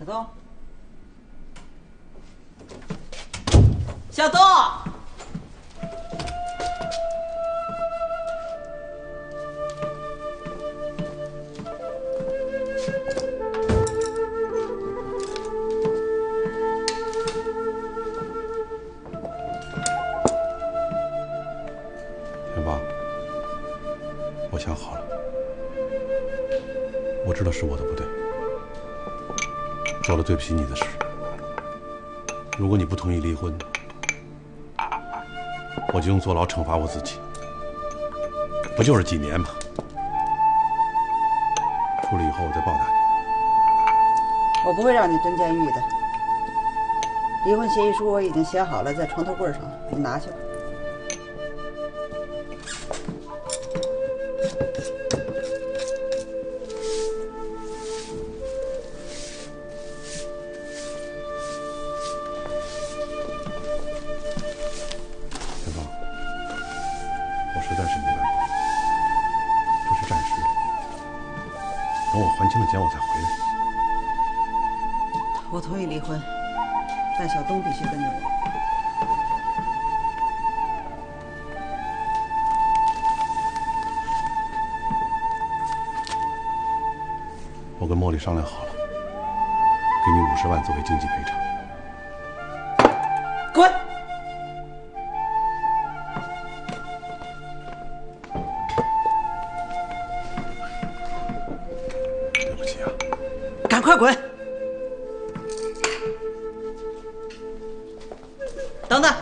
小东，小东，天霸，我想好了，我知道是我的不对，做了对不起你的事。如果你不同意离婚，我就用坐牢惩罚我自己，不就是几年吗？出来以后我再报答你。我不会让你蹲监狱的。离婚协议书我已经写好了，在床头柜上，你拿去吧。天芳，我实在是没办法，这是暂时的，等我还清了钱我再回来。我同意离婚，但小东必须跟着我。我跟茉莉商量好了，给你50万作为经济赔偿。滚！对不起啊。赶快滚！等等，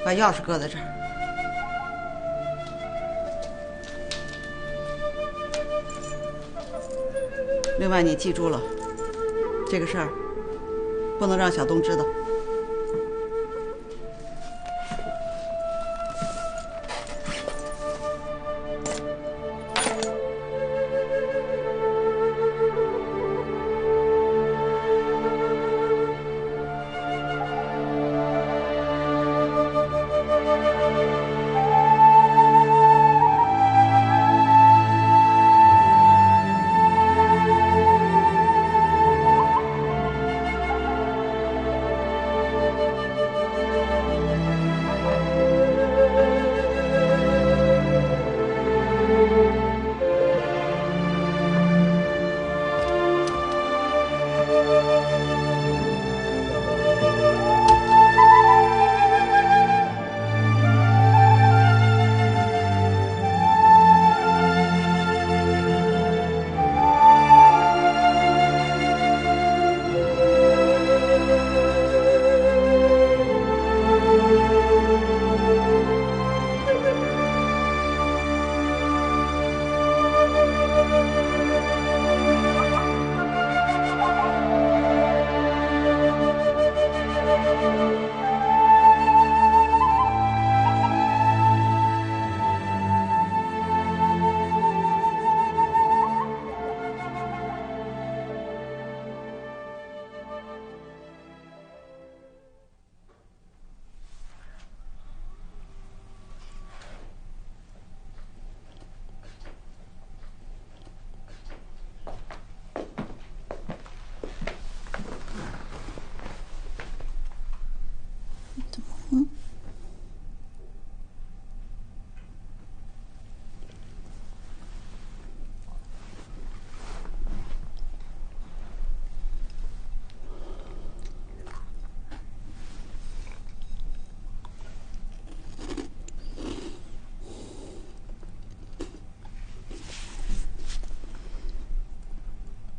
把钥匙搁在这儿。另外，你记住了，这个事儿不能让小东知道。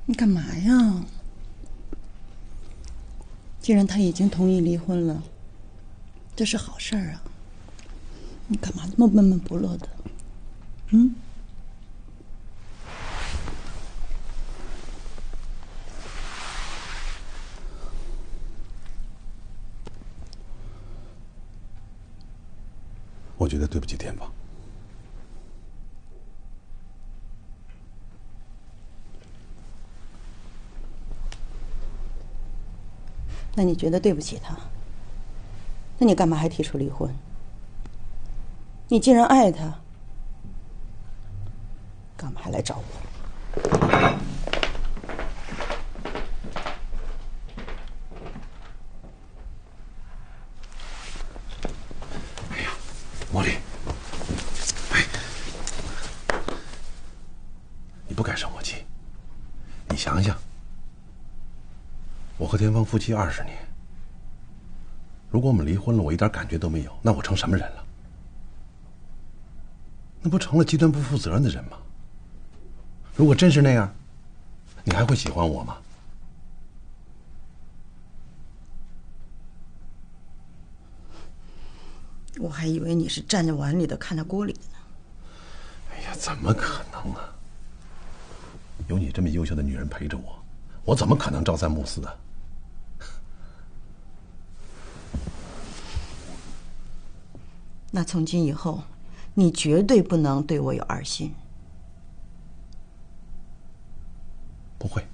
你干嘛呀？既然他已经同意离婚了，这是好事儿啊。你干嘛那么闷闷不乐的？嗯？我觉得对不起天芳。那你觉得对不起他？那你干嘛还提出离婚？你既然爱他，干嘛还来找我？不该生我气。你想想，我和田芳夫妻20年，如果我们离婚了，我一点感觉都没有，那我成什么人了？那不成了极端不负责任的人吗？如果真是那样，你还会喜欢我吗？我还以为你是站在碗里的，看在锅里的呢。哎呀，怎么可能啊！有你这么优秀的女人陪着我，我怎么可能朝三暮四啊？那从今以后，你绝对不能对我有二心。不会，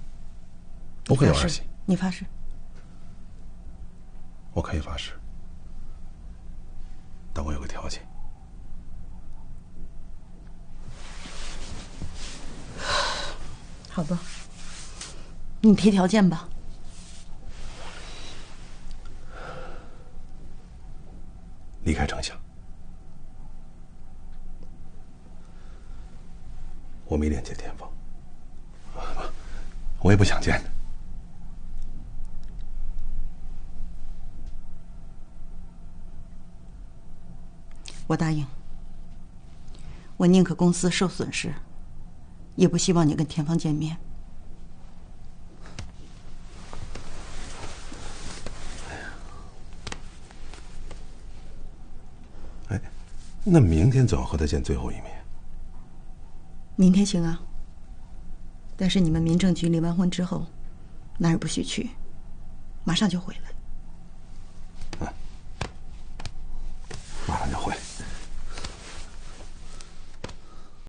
不会有二心。你发誓？我可以发誓，但我有个条件。好吧，你提条件吧。离开城乡，我没脸见田芳，我也不想见他。我答应。我宁可公司受损失，也不希望你跟田芳见面。哎，那明天总要和他见最后一面。明天行啊，但是你们民政局离完婚之后，哪儿不许去，马上就回来。马上就回来。